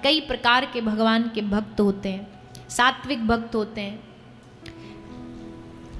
कई प्रकार के भगवान के भक्त होते हैं। सात्विक भक्त होते हैं,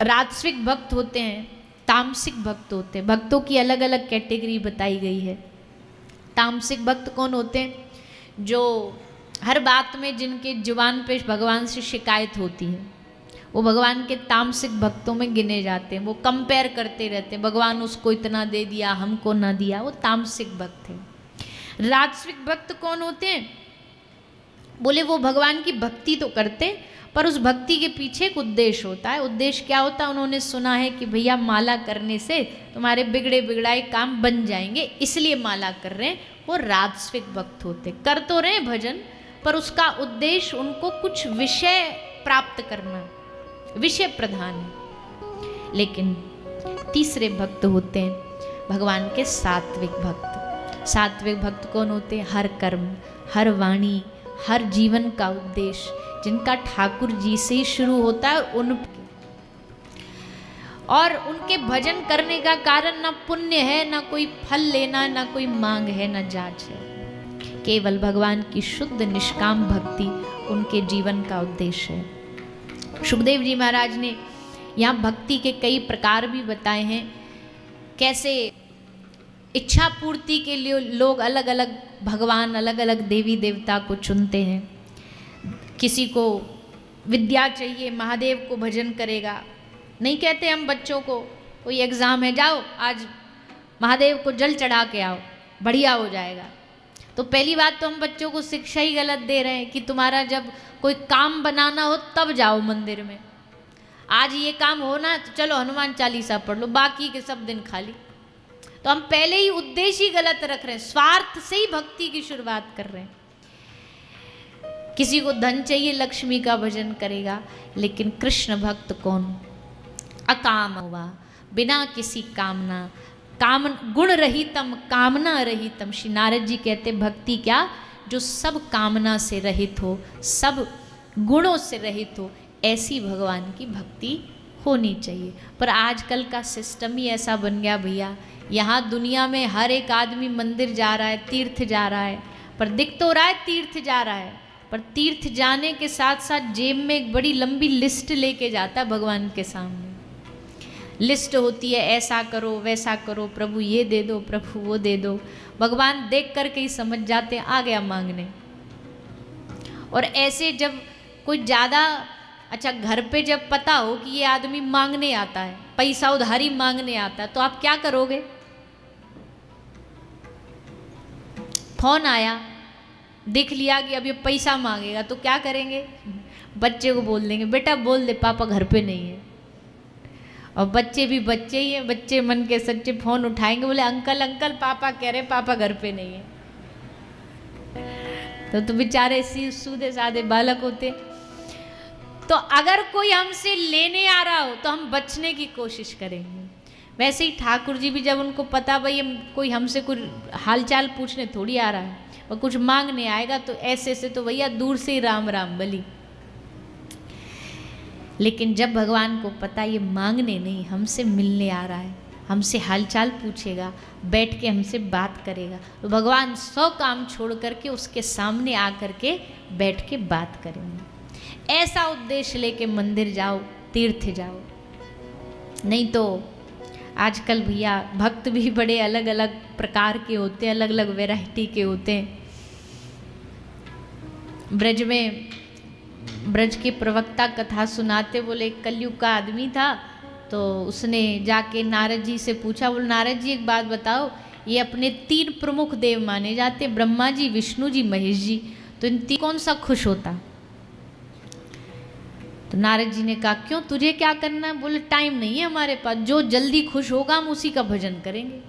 राजसिक भक्त होते हैं, तामसिक भक्त होते हैं। भक्तों की अलग अलग कैटेगरी बताई गई है। तामसिक भक्त कौन होते हैं? जो हर बात में जिनके जुबान पे भगवान से शिकायत होती है, वो भगवान के तामसिक भक्तों में गिने जाते हैं। वो कंपेयर करते रहते हैं, भगवान उसको इतना दे दिया, हमको ना दिया। वो तामसिक भक्त है। राजसिक भक्त कौन होते हैं? बोले वो भगवान की भक्ति तो करते पर उस भक्ति के पीछे एक उद्देश्य होता है। उद्देश्य क्या होता है? उन्होंने सुना है कि भैया माला करने से तुम्हारे बिगड़े बिगड़ाए काम बन जाएंगे, इसलिए माला कर रहे हैं। वो राजसिक भक्त होते, कर तो रहे भजन, पर उसका उद्देश्य उनको कुछ विषय प्राप्त करना, विषय प्रधान है। लेकिन तीसरे भक्त होते हैं भगवान के सात्विक भक्त। सात्विक भक्त कौन होते हैं? हर कर्म, हर वाणी, हर जीवन का उद्देश्य जिनका ठाकुर जी से ही शुरू होता है, उनके भजन करने का कारण ना पुण्य है, ना कोई फल लेना, ना कोई मांग है, ना जांच है। केवल भगवान की शुद्ध निष्काम भक्ति उनके जीवन का उद्देश्य है। सुखदेव जी महाराज ने यहाँ भक्ति के कई प्रकार भी बताए हैं। कैसे इच्छा पूर्ति के लिए लोग अलग अलग भगवान, अलग अलग देवी देवता को चुनते हैं। किसी को विद्या चाहिए, महादेव को भजन करेगा। नहीं कहते हम बच्चों को, कोई एग्ज़ाम है, जाओ आज महादेव को जल चढ़ा के आओ, बढ़िया हो जाएगा। तो पहली बात तो हम बच्चों को शिक्षा ही गलत दे रहे हैं कि तुम्हारा जब कोई काम बनाना हो तब जाओ मंदिर में। आज ये काम होना तो चलो हनुमान चालीसा पढ़ लो, बाकी के सब दिन खाली। तो हम पहले ही उद्देश्य ही गलत रख रहे हैं, स्वार्थ से ही भक्ति की शुरुआत कर रहे हैं। किसी को धन चाहिए, लक्ष्मी का भजन करेगा। लेकिन कृष्ण भक्त कौन? अकाम हुआ, बिना किसी कामना, गुण रहितम, कामना रहितम। श्री नारद जी कहते भक्ति क्या? जो सब कामना से रहित हो, सब गुणों से रहित हो, ऐसी भगवान की भक्ति होनी चाहिए। पर आजकल का सिस्टम ही ऐसा बन गया भैया, यहाँ दुनिया में हर एक आदमी मंदिर जा रहा है, तीर्थ जा रहा है, पर दिख तो रहा है तीर्थ जा रहा है, पर तीर्थ जाने के साथ साथ जेब में एक बड़ी लंबी लिस्ट लेके जाता है भगवान के सामने। लिस्ट होती है, ऐसा करो, वैसा करो, प्रभु ये दे दो, प्रभु वो दे दो। भगवान देख करके ही समझ जाते हैं आ गया मांगने। और ऐसे जब कोई ज़्यादा अच्छा, घर पे जब पता हो कि ये आदमी मांगने आता है, पैसा उधारी मांगने आता है, तो आप क्या करोगे? फोन आया, देख लिया कि अब ये पैसा मांगेगा, तो क्या करेंगे? बच्चे को बोल देंगे बेटा बोल दे पापा घर पे नहीं है। और बच्चे भी बच्चे ही हैं, बच्चे मन के सच्चे फोन उठाएंगे, बोले अंकल अंकल पापा कह रहे पापा घर पे नहीं है। तो बेचारे सीधे साधे बालक होते। तो अगर कोई हमसे लेने आ रहा हो तो हम बचने की कोशिश करेंगे। वैसे ही ठाकुर जी भी जब उनको पता भाई कोई हमसे कुछ हालचाल पूछने थोड़ी आ रहा है और कुछ मांगने आएगा, तो ऐसे से तो भैया दूर से ही राम राम बली। लेकिन जब भगवान को पता ये मांगने नहीं, हमसे मिलने आ रहा है, हमसे हालचाल पूछेगा, बैठ के हमसे बात करेगा, तो भगवान 100 काम छोड़ करके उसके सामने आ करके बैठ के बात करेंगे। ऐसा उद्देश्य लेके मंदिर जाओ, तीर्थ जाओ। नहीं तो आजकल भैया भक्त भी बड़े अलग अलग प्रकार के होते हैं, अलग अलग वैरायटी के होते हैं। ब्रज में ब्रज के प्रवक्ता कथा सुनाते, बोले कलयुग का आदमी था, तो उसने जाके नारद जी से पूछा, बोले नारद जी एक बात बताओ, ये अपने 3 प्रमुख देव माने जाते, ब्रह्मा जी, विष्णु जी, महेश जी, तो इन 3 कौन सा खुश होता? तो नारद जी ने कहा क्यों, तुझे क्या करना है? बोले टाइम नहीं है हमारे पास, जो जल्दी खुश होगा हम उसी का भजन करेंगे।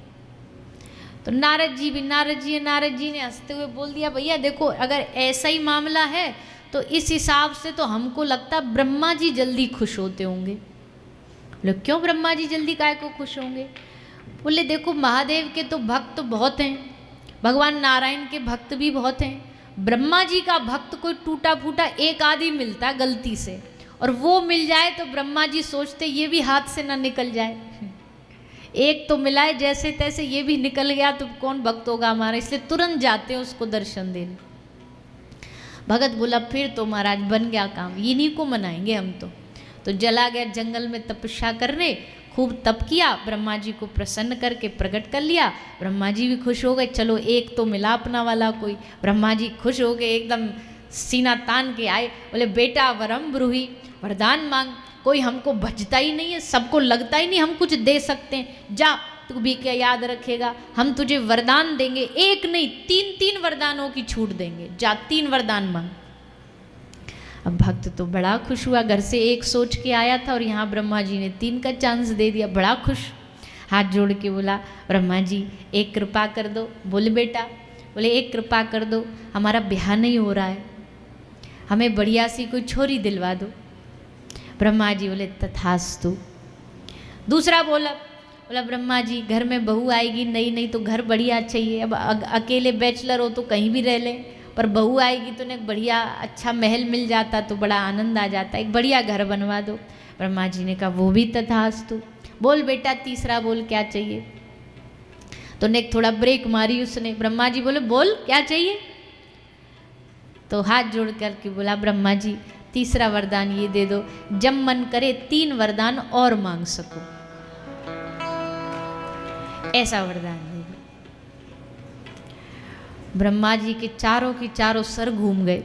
तो नारद जी ने हंसते हुए बोल दिया भैया देखो, अगर ऐसा ही मामला है तो इस हिसाब से तो हमको लगता है ब्रह्मा जी जल्दी खुश होते होंगे। बोले क्यों ब्रह्मा जी जल्दी काहे को खुश होंगे? बोले देखो महादेव के तो भक्त बहुत हैं, भगवान नारायण के भक्त भी बहुत हैं, ब्रह्मा जी का भक्त कोई टूटा फूटा एक आदि मिलता है गलती से, और वो मिल जाए तो ब्रह्मा जी सोचते ये भी हाथ से ना निकल जाए, एक तो मिलाए जैसे तैसे, ये भी निकल गया तो कौन भक्त होगा हमारा, इसलिए तुरंत जाते हैं उसको दर्शन देने। भगत बोला फिर तो महाराज बन गया काम, इन्हीं को मनाएंगे हम तो जला गया जंगल में तपस्या करने, खूब तप किया, ब्रह्मा जी को प्रसन्न करके प्रकट कर लिया। ब्रह्मा जी भी खुश हो गए, चलो एक तो मिला अपना वाला कोई। ब्रह्मा जी खुश हो गए, एकदम सीना तान के आए, बोले बेटा वरम ब्रूही, वरदान मांग। कोई हमको भजता ही नहीं है, सबको लगता ही नहीं हम कुछ दे सकते हैं। जा तू भी क्या याद रखेगा, हम तुझे वरदान देंगे, एक नहीं 3-3 वरदानों की छूट देंगे, जा 3 वरदान मांग। अब भक्त तो बड़ा खुश हुआ, घर से एक सोच के आया था और यहाँ ब्रह्मा जी ने 3 का चांस दे दिया, बड़ा खुश। हाथ जोड़ के बोला ब्रह्मा जी एक कृपा कर दो। बोले बेटा, बोले एक कृपा कर दो, हमारा ब्याह नहीं हो रहा है, हमें बढ़िया सी कोई छोरी दिलवा दो। ब्रह्मा जी बोले तथास्तु। दूसरा बोला ब्रह्मा जी घर में बहू आएगी नई नई तो घर बढ़िया चाहिए, अब अकेले बैचलर हो तो कहीं भी रह ले, पर बहू आएगी तो एक बढ़िया अच्छा महल मिल जाता तो बड़ा आनंद आ जाता, एक बढ़िया घर बनवा दो। ब्रह्मा जी ने कहा वो भी तथास्तु। बोल बेटा तीसरा बोल क्या चाहिए। तो ने थोड़ा ब्रेक मारी उसने। ब्रह्मा जी बोले बोल क्या चाहिए। तो हाथ जोड़ करके बोला ब्रह्मा जी तीसरा वरदान ये दे दो, जब मन करे 3 वरदान और मांग सको, ऐसा वरदान दे दो। ब्रह्मा जी के चारों सर घूम गए।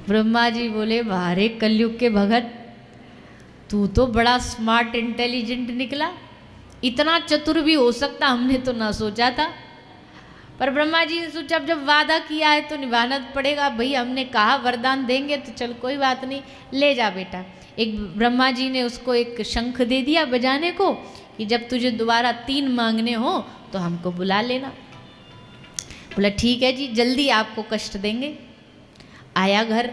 ब्रह्मा जी बोले वारे कलयुग के भगत, तू तो बड़ा स्मार्ट इंटेलिजेंट निकला, इतना चतुर भी हो सकता हमने तो ना सोचा था। पर ब्रह्मा जी ने सोचा जब वादा किया है तो निभाना पड़ेगा, भाई हमने कहा वरदान देंगे तो चल कोई बात नहीं, ले जा बेटा। एक ब्रह्मा जी ने उसको एक शंख दे दिया बजाने को कि जब तुझे दोबारा 3 मांगने हो तो हमको बुला लेना। बोला ठीक है जी, जल्दी आपको कष्ट देंगे। आया घर,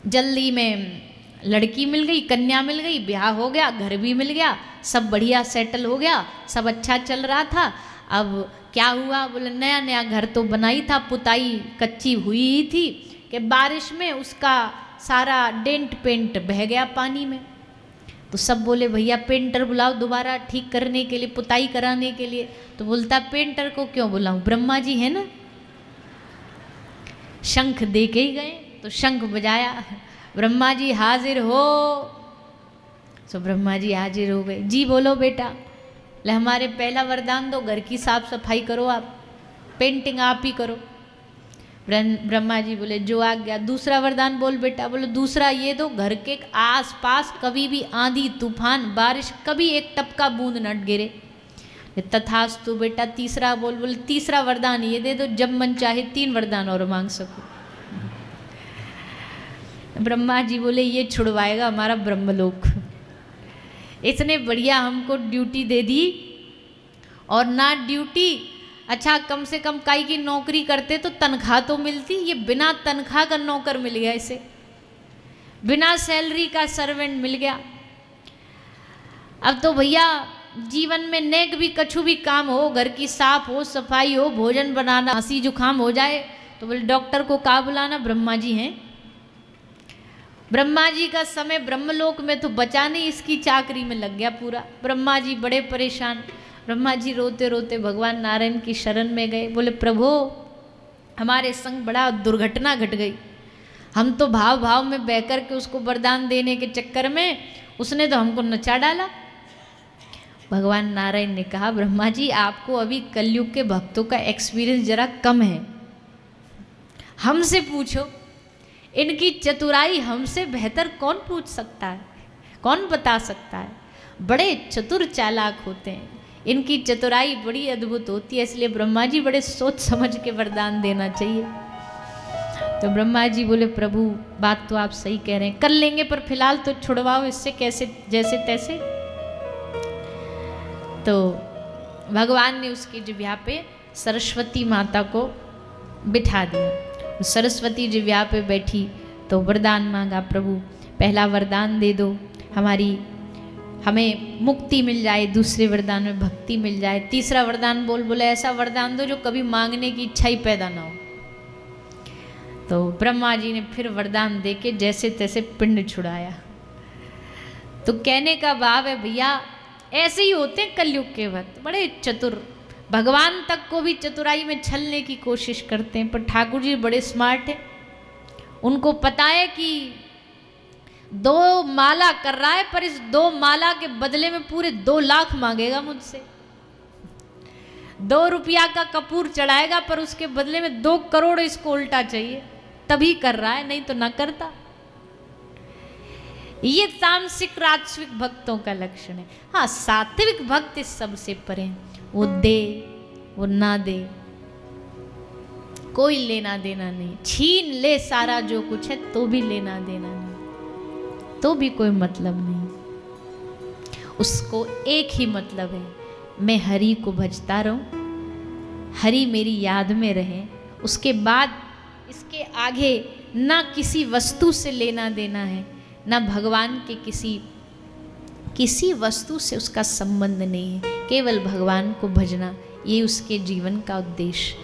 जल्दी में लड़की मिल गई, कन्या मिल गई, ब्याह हो गया, घर भी मिल गया, सब बढ़िया सेटल हो गया, सब अच्छा चल रहा था। अब क्या हुआ, बोले नया नया घर तो बनाई था, पुताई कच्ची हुई ही थी कि बारिश में उसका सारा डेंट पेंट बह गया पानी में। तो सब बोले भैया पेंटर बुलाओ दोबारा ठीक करने के लिए, पुताई कराने के लिए। तो बोलता पेंटर को क्यों बुलाऊं, ब्रह्मा जी है ना। शंख दे के ही गए, तो शंख बजाया, ब्रह्मा जी हाजिर हो। तो ब्रह्मा जी हाजिर हो गए। जी बोलो बेटा। ले हमारे पहला वरदान दो, घर की साफ सफाई करो, आप पेंटिंग आप ही करो। ब्रह्मा जी बोले जो आ गया। दूसरा वरदान बोल बेटा। बोले दूसरा ये दो, घर के आस पास कभी भी आंधी तूफान बारिश कभी एक टपका बूंद न गिरे। तथास्तु बेटा। तीसरा बोल। बोले तीसरा वरदान ये दे दो, जब मन चाहे 3 वरदान और मांग सको। ब्रह्मा जी बोले ये छुड़वाएगा हमारा ब्रह्मलोक, इतने बढ़िया हमको ड्यूटी दे दी। और ना ड्यूटी, अच्छा कम से कम काई की नौकरी करते तो तनख्वाह तो मिलती, ये बिना तनख्वाह का नौकर मिल गया, इसे बिना सैलरी का सर्वेंट मिल गया। अब तो भैया जीवन में नेक भी कछु भी काम हो, घर की साफ हो सफाई हो, भोजन बनाना, हंसी जुकाम हो जाए तो बोले डॉक्टर को कहाँ बुलाना, ब्रह्मा जी हैं। ब्रह्मा जी का समय ब्रह्मलोक में तो बचा नहीं, इसकी चाकरी में लग गया पूरा। ब्रह्मा जी बड़े परेशान। ब्रह्मा जी रोते रोते भगवान नारायण की शरण में गए। बोले प्रभु हमारे संग बड़ा दुर्घटना घट गई, हम तो भाव भाव में बह कर के उसको वरदान देने के चक्कर में उसने तो हमको नचा डाला। भगवान नारायण ने कहा ब्रह्मा जी आपको अभी कलयुग के भक्तों का एक्सपीरियंस जरा कम है, हमसे पूछो, इनकी चतुराई हमसे बेहतर कौन पूछ सकता है, कौन बता सकता है। बड़े चतुर चालाक होते हैं, इनकी चतुराई बड़ी अद्भुत होती है, इसलिए ब्रह्मा जी बड़े सोच समझ के वरदान देना चाहिए। तो ब्रह्मा जी बोले प्रभु बात तो आप सही कह रहे हैं, कर लेंगे पर फिलहाल तो छुड़वाओ इससे कैसे जैसे तैसे। तो भगवान ने उसकी जिह्वा पे सरस्वती माता को बिठा दिया। सरस्वती जिह्वा पे बैठी तो वरदान मांगा, प्रभु पहला वरदान दे दो, हमें मुक्ति मिल जाए, दूसरे वरदान में भक्ति मिल जाए, तीसरा वरदान बोले ऐसा वरदान दो जो कभी मांगने की इच्छा ही पैदा ना हो। तो ब्रह्मा जी ने फिर वरदान दे के जैसे तैसे पिंड छुड़ाया। तो कहने का भाव है भैया ऐसे ही होते कलयुग के भक्त, बड़े चतुर, भगवान तक को भी चतुराई में छलने की कोशिश करते हैं, पर ठाकुर जी बड़े स्मार्ट हैं। उनको पता है कि 2 माला कर रहा है, पर इस 2 माला के बदले में पूरे 2 लाख मांगेगा मुझसे। 2 रुपया का कपूर चढ़ाएगा, पर उसके बदले में 2 करोड़ इसको उल्टा चाहिए, तभी कर रहा है, नहीं तो ना करता। ये तामसिक राजसिक भक्तों का लक्षण है। हाँ, सात्विक भक्त इस सबसे परे हैं। वो दे वो ना दे, कोई लेना देना नहीं, छीन ले सारा जो कुछ है तो भी लेना देना नहीं, तो भी कोई मतलब नहीं। उसको एक ही मतलब है, मैं हरि को भजता रहूं, हरि मेरी याद में रहे। उसके बाद इसके आगे ना किसी वस्तु से लेना देना है, ना भगवान के किसी वस्तु से उसका संबंध नहीं है, केवल भगवान को भजना, ये उसके जीवन का उद्देश्य।